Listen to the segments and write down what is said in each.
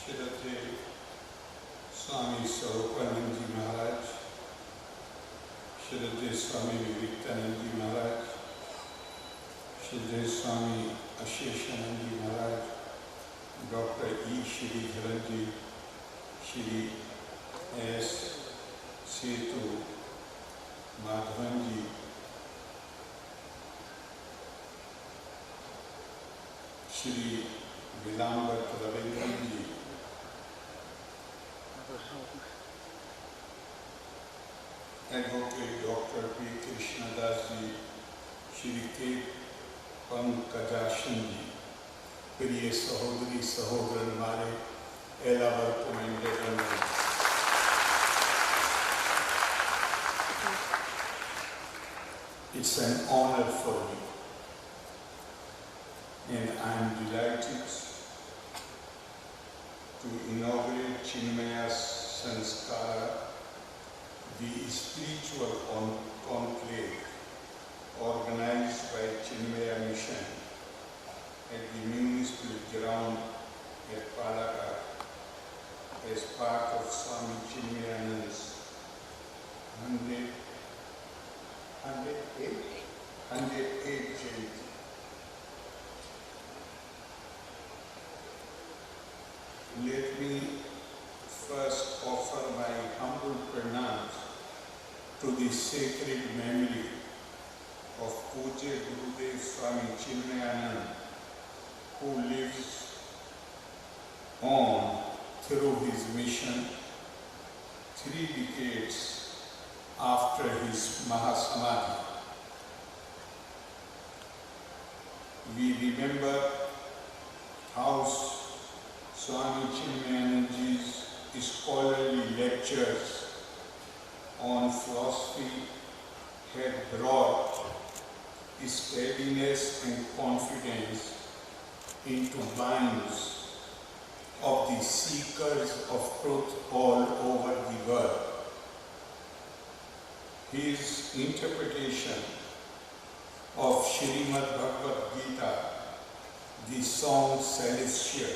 Shri Swami Sarupananji Maharaj, Shri Swami Vivekananji Maharaj, Shri Swami Asheshananji Maharaj, Dr. E. Shri Dharanji, Shri S. Setu Madhavanji, Shri Vilambat Ravindranji, Advocate Dr. P. Krishnadasji, Shri K. Pankajashanji, प्रिय सहोदरी सहोदरन मारे एलावर्तु मेंडेरन। It's an honor for me, and I am delighted to inaugurate Chinmaya Samskaara, the spiritual conclave organized by Chinmaya Mission at the Municipal ground at Palakkad as part of Swami Chinmayananda's 108th Jayanti. Let me first offer my humble pranams to the sacred memory of Pujya Gurudev Swami Chinmayananda, who lives on through his mission 3 decades after his Mahasamadhi. We remember how Swami Chinmayananda's scholarly lectures on philosophy had brought steadiness and confidence into minds of the seekers of truth all over the world. His interpretation of Srimad Bhagavad Gita, the song Celestial,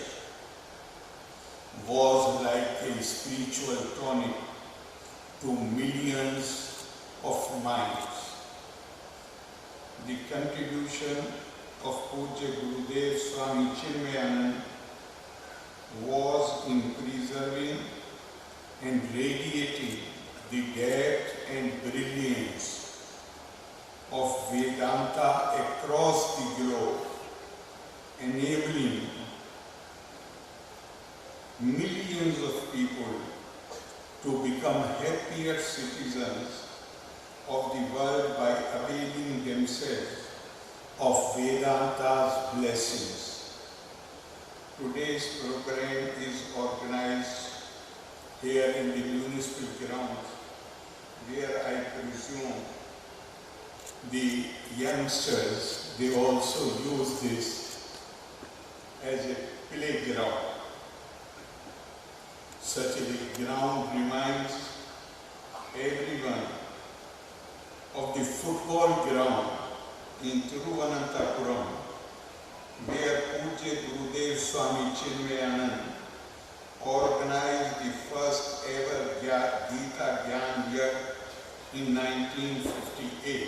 was like a spiritual tonic to millions of minds. The contribution of Pujya Gurudev Swami Chinmayananda was in preserving and radiating the depth and brilliance of Vedanta across the globe, enabling millions of people to become happier citizens of the world by availing themselves of Vedanta's blessings. Today's program is organized here in the municipal grounds, where I presume the youngsters, they also use this as a playground. Such a ground reminds everyone of the football ground in Thiruvananthapuram, where Pujya Gurudev Swami Chinmayananda organized the first ever Gita Gyan Year in 1958.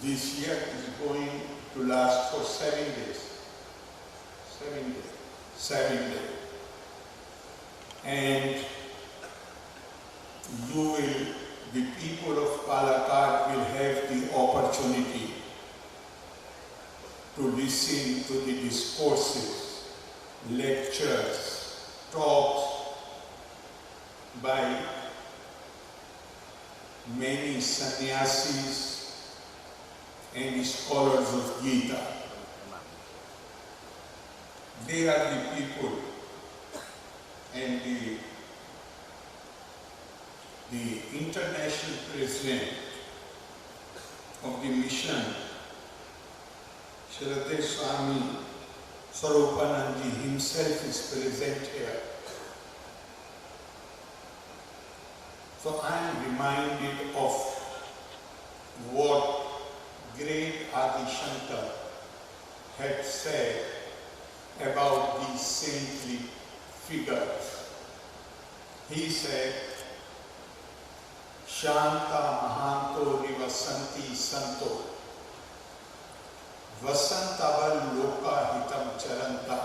This year is going to last for 7 days. 7 days. And the people of Palakkad will have the opportunity to listen to the discourses, lectures, talks by many sannyasis and scholars of Gita. They are the people and the international president of the mission, Shri Swami Sarupananji himself is present here. So I am reminded of what great Adi Shankar had said about these saintly figures. He said, Shanta Mahanto Nivasanti Santo Vasantaval Loka Hitam Charanta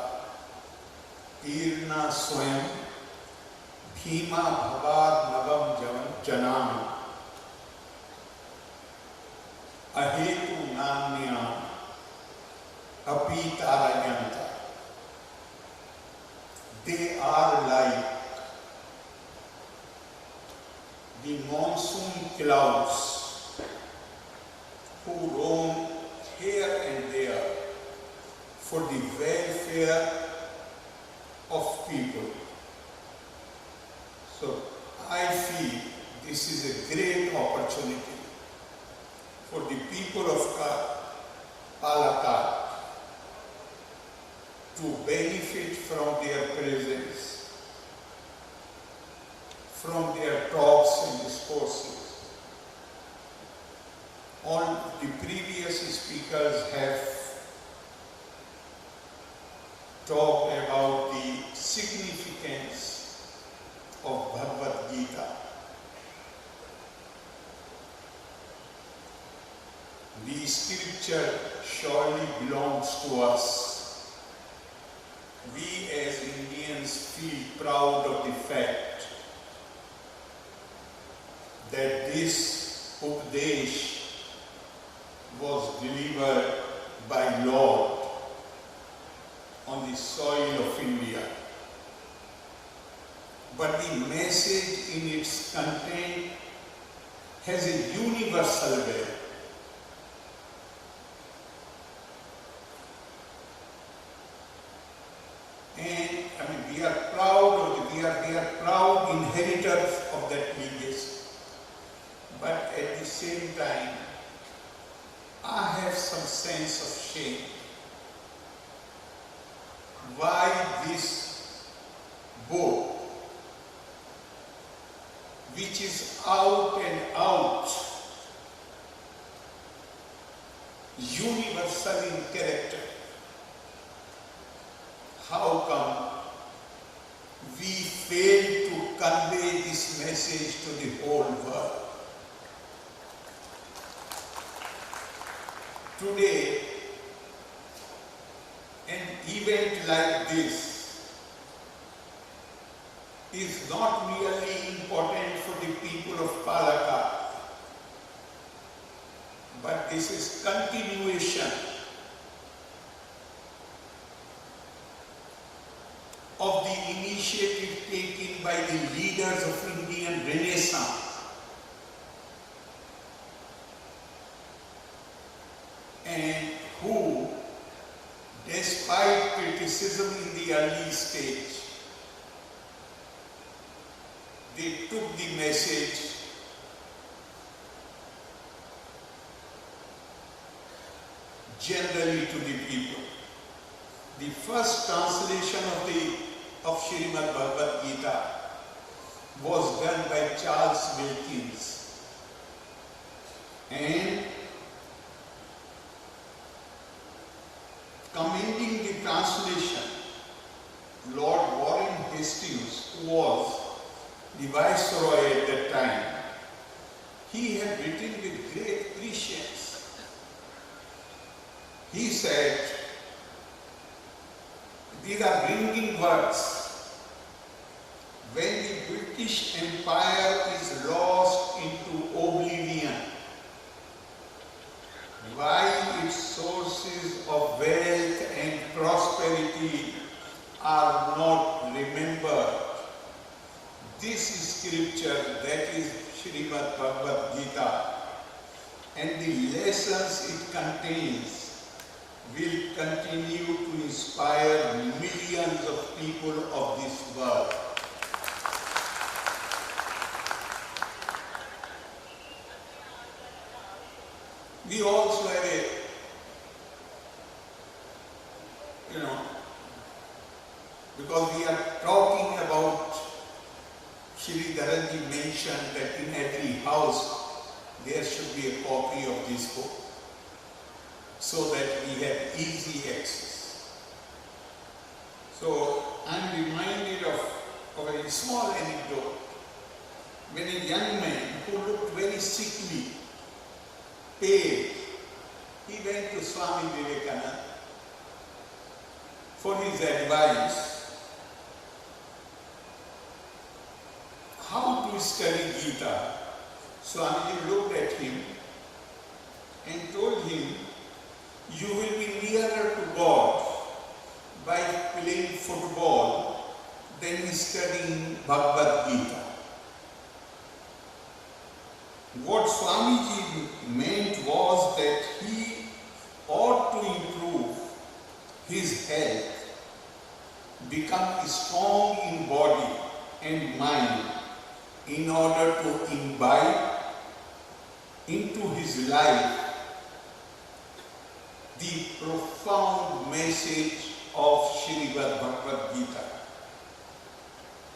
Tirna Swayam Bhima Bhavad Navam Janami Ahetu Nanya Apitarayanta. They are like the monsoon clouds who roam here and there for the welfare of people. So I feel this is a great opportunity for the people of Palakkad to benefit from their presence, from their talks and discourses. All the previous speakers have talked about the significance of Bhagavad Gita. The scripture surely belongs to us. We as Indians feel proud of the fact that this Upadesh was delivered by Lord on the soil of India. But the message in its content has a universal value. And we are proud, we are proud inheritors of that legacy. But at the same time, I have some sense of shame. Why this book, which is out and out, universal in character, how come we fail to convey this message to the whole world? Today, an event like this is not merely important for the people of Palakkad, but this is continuation of the initiative taken by the leaders of Indian Renaissance. And who, despite criticism in the early stage, they took the message generally to the people. The first translation of Srimad Bhagavad Gita was done by Charles Wilkins, and commending the translation, Lord Warren Hastings, who was the Viceroy at that time, he had written with great prescience. He said, these are ringing words. When the British Empire is lost into oblivion, while its sources of wealth and prosperity are not remembered, this scripture, that is Srimad Bhagavad Gita, and the lessons it contains will continue to inspire millions of people of this world. We also have because we are talking about, Shri Dharanji mentioned that in every house there should be a copy of this book. so that we have easy access. So I am reminded of a small anecdote. When a young man who looked very sickly, pale, he went to Swami Vivekananda for his advice how to study Gita. Swamiji looked at him and told him, you will be nearer to God by playing football than studying Bhagavad Gita. What Swamiji meant was that he ought to improve his health, become strong in body and mind in order to imbibe into his life the profound message of Shri Bhagavad Gita.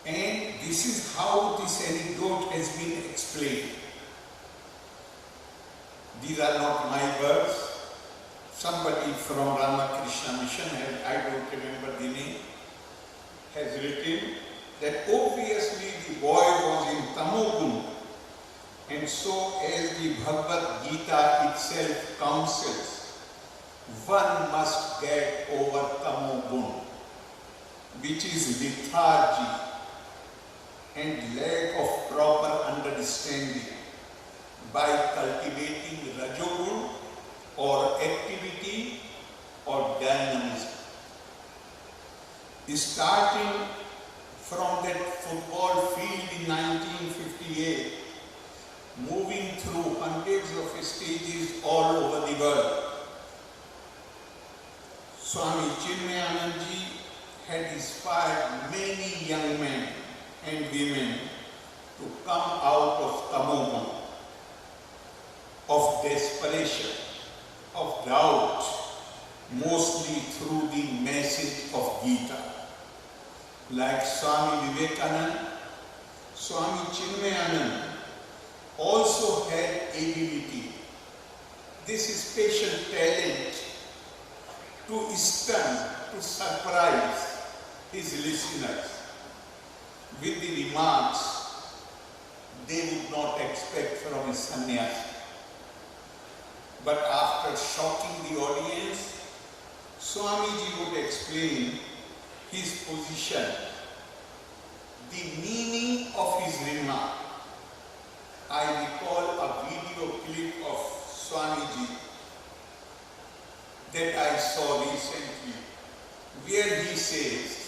And this is how this anecdote has been explained. These are not my words. Somebody from Ramakrishna Mission, I don't remember the name, has written that obviously the boy was in Tamogun, and so as the Bhagavad Gita itself counsels, one must get over Tamogun, which is lethargy and lack of proper understanding, by cultivating Rajogun or activity or dynamism. Starting from that football field in 1958, moving through hundreds of stages all over the world, Swami Chinmayananda had inspired many young men and women to come out of Tamogun, of desperation, of doubt, mostly through the message of Gita. Like Swami Vivekananda, Swami Chinmayananda also had ability, this special talent to stun, to surprise his listeners with the remarks they would not expect from a sannyasi. But after shocking the audience, Swamiji would explain his position, the meaning of his remark. I recall a video clip of Swamiji that I saw recently, where he says,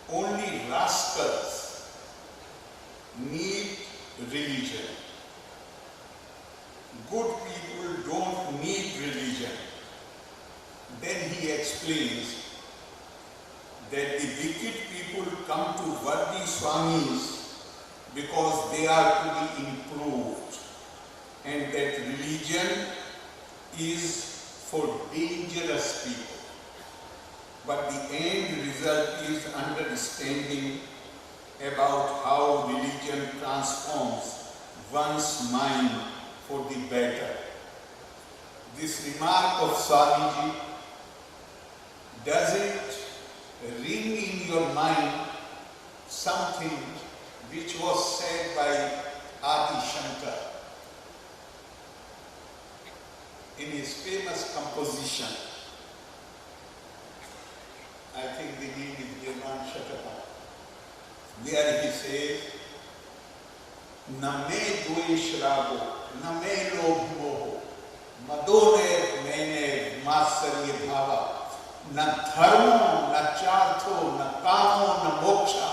only rascals need religion. Good people don't need religion. Then he explains that the wicked people come to worthy Swamis because they are to be improved, and that religion is for dangerous people. But the end result is understanding about how religion transforms one's mind for the better. This remark of Swamiji, does it ring in your mind something which was said by Adi Shankar in his famous composition? I think the name is Nirman Shataka, where he says, Na me dvesh rago, na me lobh moho, madone mene masarye bhava, na dharmo, na chartho, na kamo, na moksha,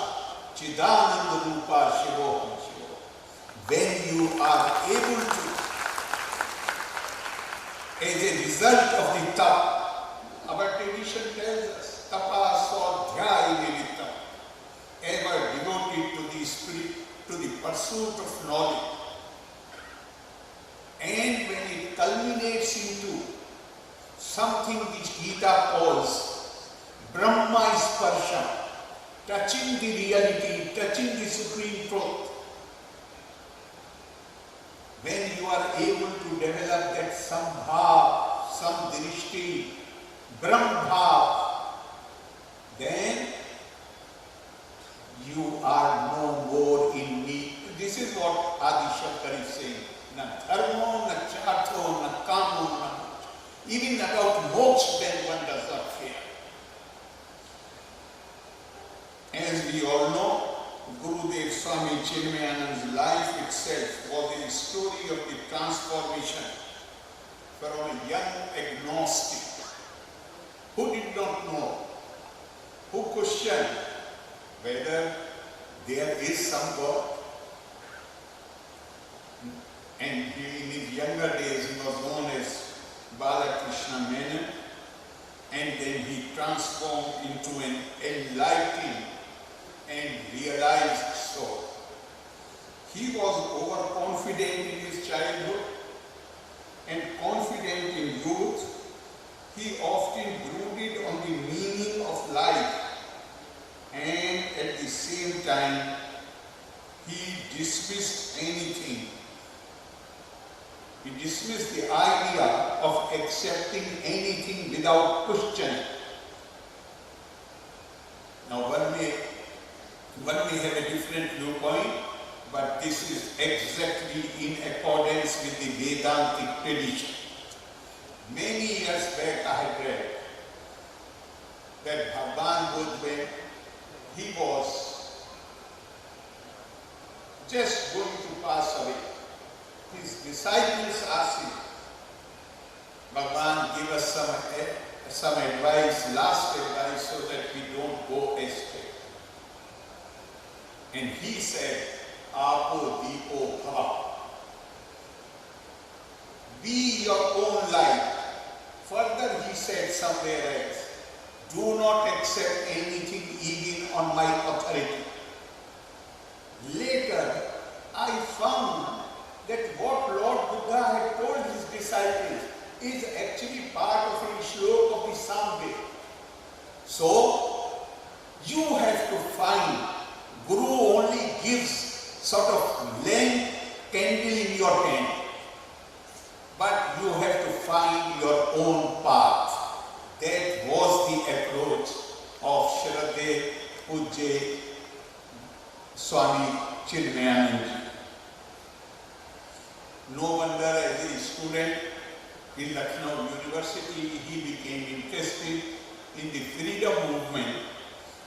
chidananda rupa shivoham shivo. When you are able to, as a result of the tap, our tradition tells us, tapa swadhyaya nivittam, ever devoted to the spirit, to the pursuit of knowledge. And when it culminates into something which Gita calls Brahma Sparsha, touching the reality, touching the supreme truth, when you are able to develop that sambhav, samdrishti brahma, then you are no more in need. This is what Adi Shankar is saying. Na dharmo, na chartho, na kamo, na moksha. Even about moksha, then one does not care. As we all know, Gurudev Swami Chinmayananda's life itself was a story of the transformation from a young agnostic who did not know, who questioned whether there is some God. And in his younger days he was known as Balakrishna Menon, and then he transformed into an enlightened and realized soul. He was overconfident in his childhood and confident in youth. He often brooded on the meaning of life, and at the same time he dismissed anything. He dismissed the idea of accepting anything without question. Now one may have a different viewpoint, but this is exactly in accordance with the Vedantic tradition. Many years back I had read that Bhagavan Buddha, he was just going to pass away. His disciples asked him, Bhagavan, give us some advice, last advice, so that we don't go astray. And he said, Apo Deepo Bhava. Be your own light. Further he said somewhere else, do not accept anything even on my authority. Later, I found that what Lord Buddha had told his disciples is actually part of a shlok of the Hon'ble. So, you have to find, Guru only gives sort of lamp candle in your hand, but you have to find your own path. That was the approach of Shri Pujya Swami Chinmayananda. No wonder as a student in Lucknow University, he became interested in the freedom movement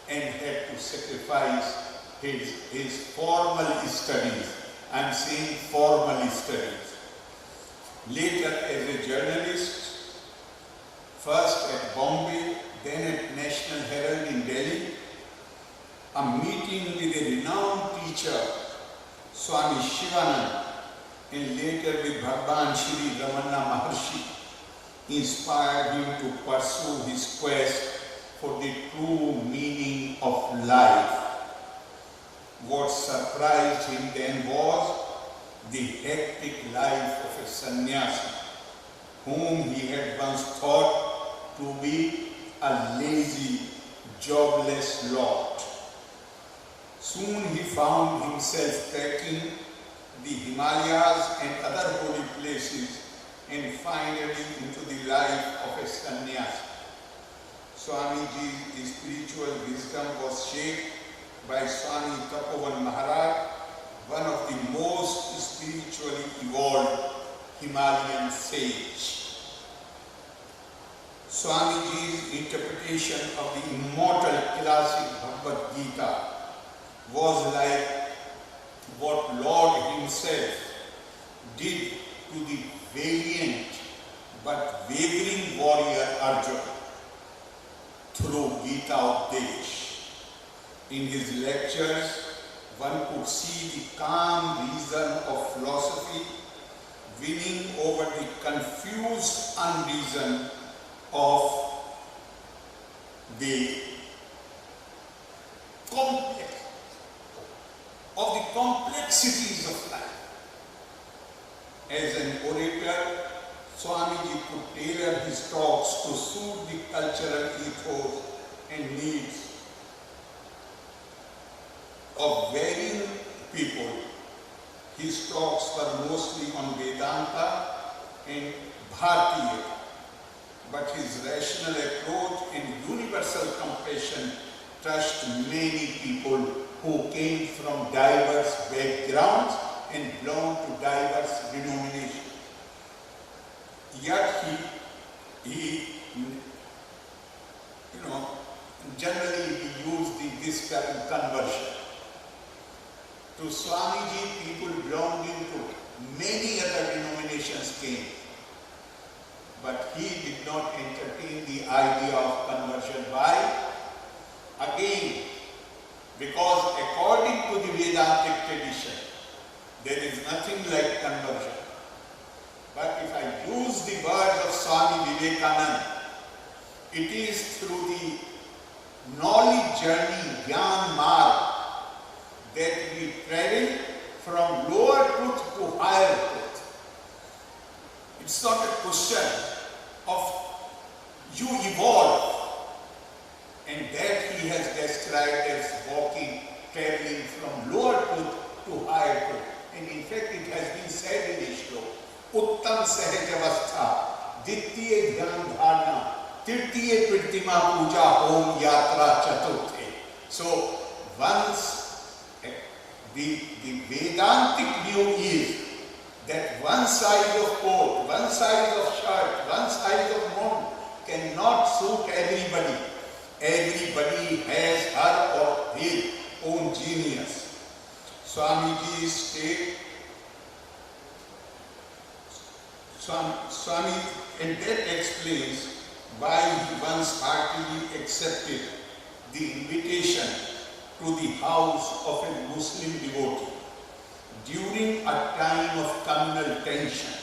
and had to sacrifice his formal studies. I am saying formal studies. Later as a journalist, first at Bombay, then at National Herald in Delhi, a meeting with a renowned teacher, Swami Shivananda, and later with Bhagavan Shri Ramana Maharshi, inspired him to pursue his quest for the true meaning of life. What surprised him then was the hectic life of a sannyasi, whom he had once thought to be a lazy, jobless lot. Soon he found himself trekking the Himalayas and other holy places, and finally into the life of a sannyasi. Swamiji's spiritual wisdom was shaped by Swami Tapovan Maharaj, one of the most spiritually evolved Himalayan sage. Swamiji's interpretation of the immortal classic Bhagavad Gita was like what Lord himself did to the valiant but wavering warrior Arjuna through Gita Upadesh. In his lectures, one could see the calm reason of philosophy winning over the confused unreason of the complexities of life. As an orator, Swamiji could tailor his talks to suit the cultural ethos and needs of varying people. His talks were mostly on Vedanta and Bharatiya, but his rational approach and universal compassion touched many people who came from diverse backgrounds and belonged to diverse denominations. Yet he generally we use this term conversion. To Swamiji, people belonging to many other denominations came, but he did not entertain the idea of conversion. Why? Again, because according to the Vedantic tradition, there is nothing like conversion. But if I use the words of Swami Vivekananda, it is through the knowledge journey, Gyan Marg, that we travel from lower truth to higher truth. It's not a question of you evolve, and that he has described as walking, traveling from lower truth to higher truth. And in fact, it has been said in this shloka, Uttam Sahaj Avastha, Dittiye Dhyan Dharana, Tirtiye Prittima Puja Hom Yatra Chaturthe. So, once the Vedantic view is that one size of coat, one size of shirt, one size of moon cannot suit everybody. Everybody has her or his own genius. Swamiji state, Swami, and that explains why he once heartily accepted the invitation to the house of a Muslim devotee during a time of communal tension,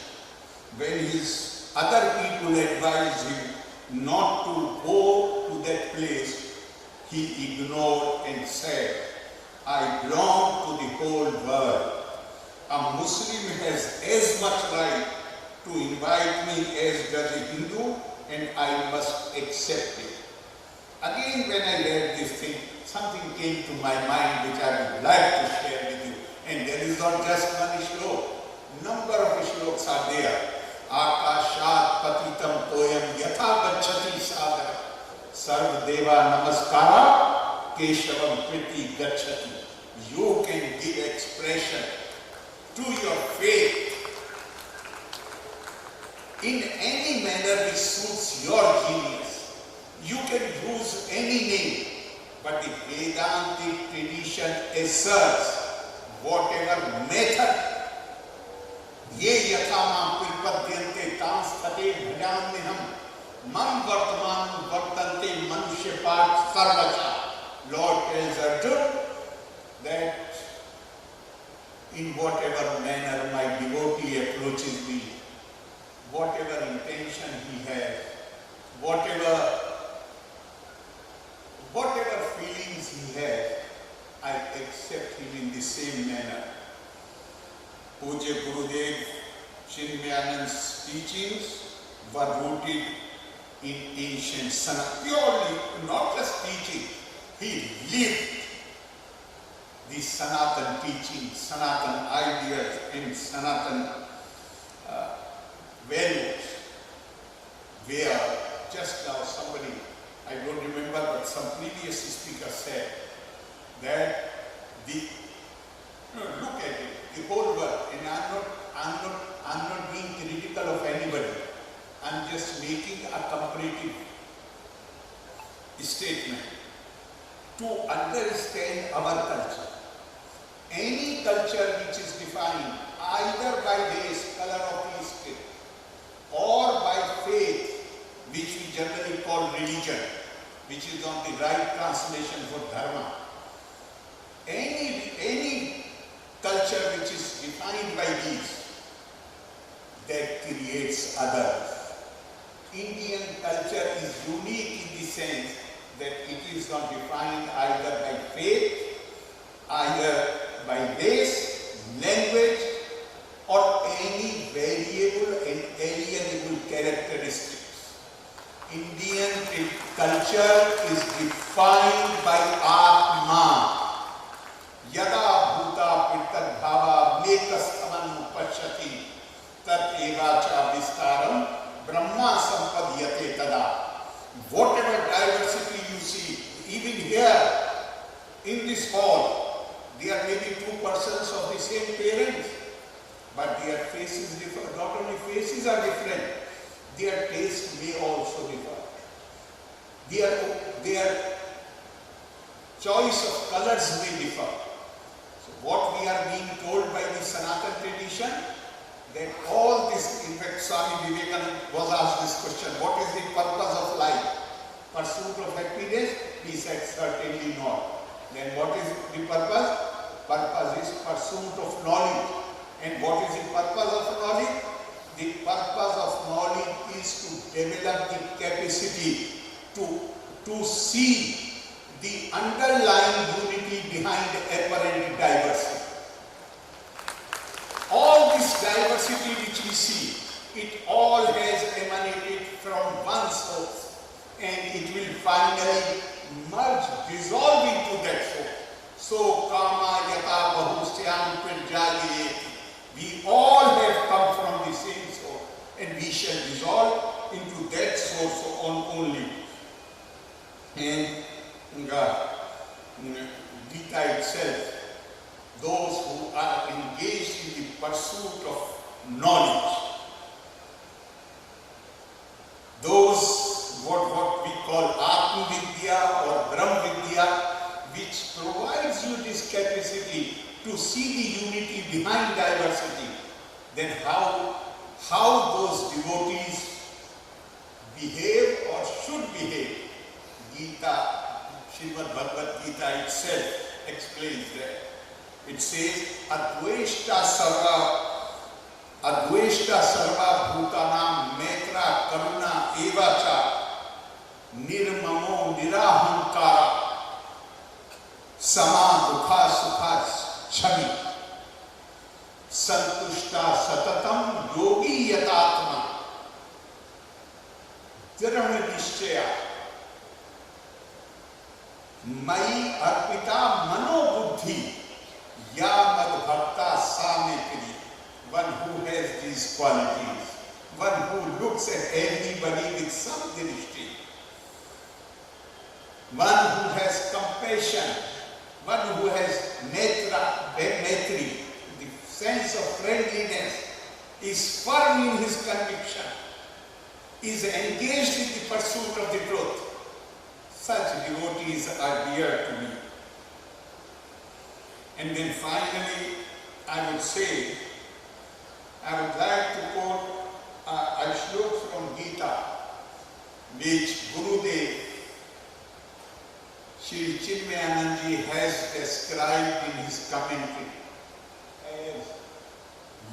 when his other people advised him not to go to that place. He ignored and said, I belong to the whole world. A Muslim has as much right to invite me as does a Hindu, and I must accept it. Again, when I read this thing, something came to my mind which I would like to share with you. And there is not just one shlok. Number of shloks are there. Akashat patitam toyam yatha gacchati sagar. Sarv deva namaskara keshavam priti gacchati. You can give expression to your faith in any manner which suits your genius. You can use any name, but the Vedantic tradition asserts whatever method ye yathama pilpadyante tansthate bhajanmiham man vartaman vartante manushya part sarvacha. Lord tells Arjuna that in whatever manner my devotee approaches me, whatever intention he has, whatever feelings he has, I accept him in the same manner. Puja Gurudev Chinmayananda's teachings were rooted in ancient Sanatana, purely, not just teaching, he lived the Sanatana teaching, Sanatana ideas and Sanatana values, where just now somebody, I don't remember, but some previous speaker said that look at it, the whole world, and I'm not being critical of anybody. I'm just making a comparative statement to understand our culture. Any culture which is defined either by race, color of the skin, or by faith, which we generally call religion, which is not the right translation for dharma. Any culture which is defined by these, that creates others. Indian culture is unique in the sense that it is not defined either by faith, either by race, language, or any variable and alienable characteristics. Indian culture is defined by Atma. Yada bhuta pitta bhava mekasthaman pashyati tat evacha vistaram brahma sampadhyate their taste may also differ. Their choice of colors may differ. So what we are being told by the Sanatana tradition, that all this, in fact Swami Vivekananda was asked this question, what is the purpose of life? Pursuit of happiness? He said, certainly not. Then what is the purpose? Purpose is pursuit of knowledge. And what is the purpose of knowledge? The purpose of knowledge is to develop the capacity to see the underlying unity behind apparent diversity. All this diversity which we see, it all has emanated from one source, and it will finally merge, dissolve into that source. So kama yata bahusyam pirjali. We all have come from the same source, and we shall dissolve into that source only. And Gita itself, those who are engaged in the pursuit of knowledge, those what we call Atma Vidya or Brahm Vidya, which provides you this capacity to see the unity behind diversity, then how those devotees behave or should behave. Gita, Srimad Bhagavad Gita itself explains that. It says, Adveshta sarva bhutanam metra karuna evacha nirmamo nirahankara sama dukha sukha chami santushta satatam yogi yatatma drana nishchaya Mai arpita mano buddhi ya mad bhakta same kri. One who has these qualities, one who looks at everybody with some drishti, one who has compassion, one who has netri, the sense of friendliness, is firm in his conviction, is engaged in the pursuit of the truth. Such devotees are dear to me. And then finally, I would say, I would like to quote a shlok from Gita, which Gurudev, Shri Chinmayananda has described in his commentary as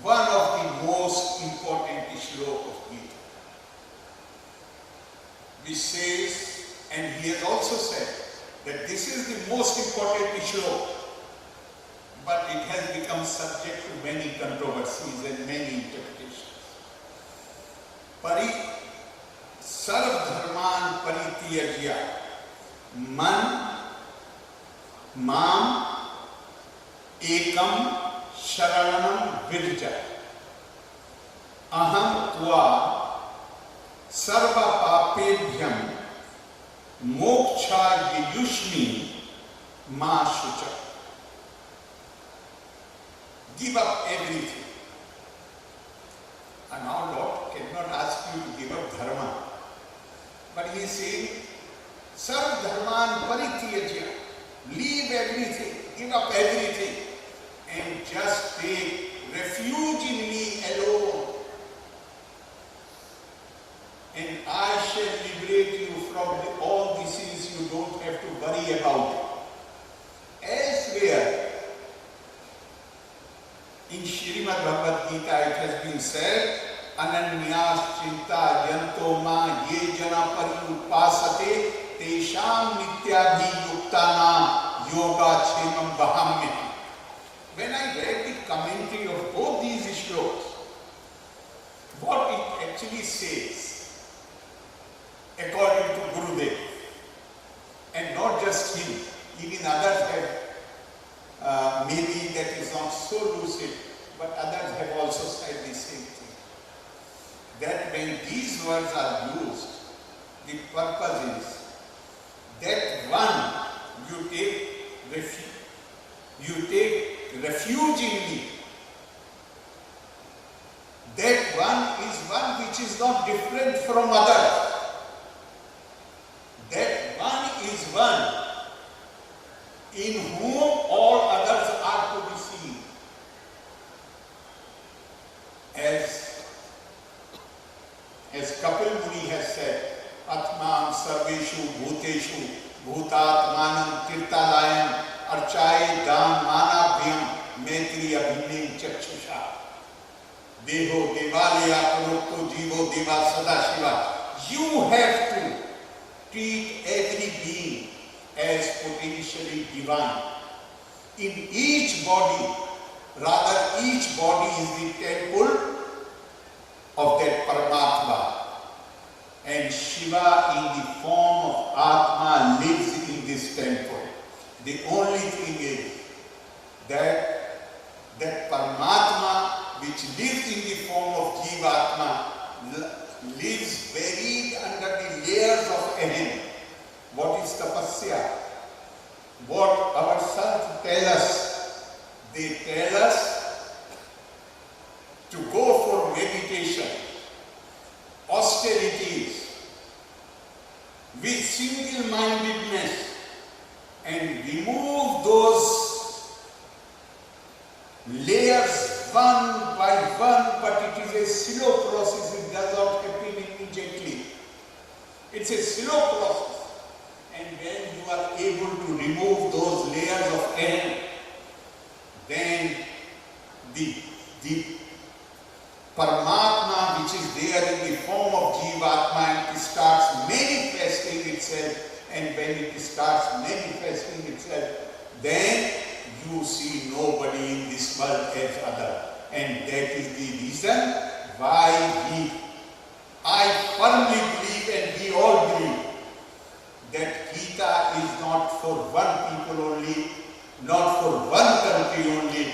one of the most important shlok of Gita, which says, and he has also said that this is the most important shlok, but it has become subject to many controversies and many interpretations. Sarv dharman paritiyajya man mam ekam sharanam virja aham tva sarva papebhyam moksha yayushmi ma shucha. Give up everything. And now Lord cannot ask you to give up dharma. But he is saying, Sarv dharman paritiyajya. Leave everything, give up everything, and just take refuge in me alone. And I shall liberate you from all the sins you don't have to worry about. Elsewhere, in Srimad Bhagavad Gita, it has been said, Ananyas chinta yanto ma ye jana pariyupasate tesham nityabhi yuktana yoga chemam bahamyati. When I read the commentary of both these shlokas, what it actually says, according to Gurudev, and not just him, even others have, maybe that is not so lucid, but others have also said the same thing. That when these words are used, the purpose is that one, you take refuge in me. that one is one which is not different from others. That one is one in whom all others are to be seen. As Kapil Muni has said, Atman Sarveshu Bhuteshu Bhutatmanam Tirtalayam Archaye Dam Manabhyam Maitri Abhinim Chakshusha Deho Devalaya Purukto Jivo Deva Sadashiva. You have to treat every being as potentially divine. In each body, rather each body is the temple of that Paramatma. And Shiva in the form of Atma lives in this temple. The only thing is that Paramatma which lives in the form of Jivatma lives buried under the layers of Ahim. What is tapasya? What our sons tell us? They tell us to go for meditation, austerities, with single-mindedness, and remove those layers one by one, but it is a slow process. It does not happen immediately. It's a slow process. And when you are able to remove those layers of air, then the Paramatma which is there in the form of Jivatma, it starts manifesting itself, and when it starts manifesting itself, then you see nobody in this world as other. And that is the reason why I firmly believe, and we all believe, that Gita is not for one people only, not for one country only.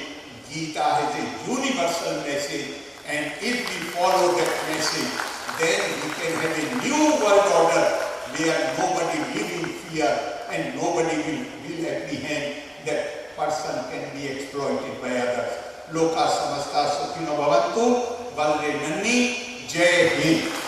Gita has a universal message, and if we follow that message, then we can have a new world order where nobody live in fear and nobody will apprehend that person can be exploited by others. Loka samasta sukhino bhavantu, Valre Nanni, Jai Hind.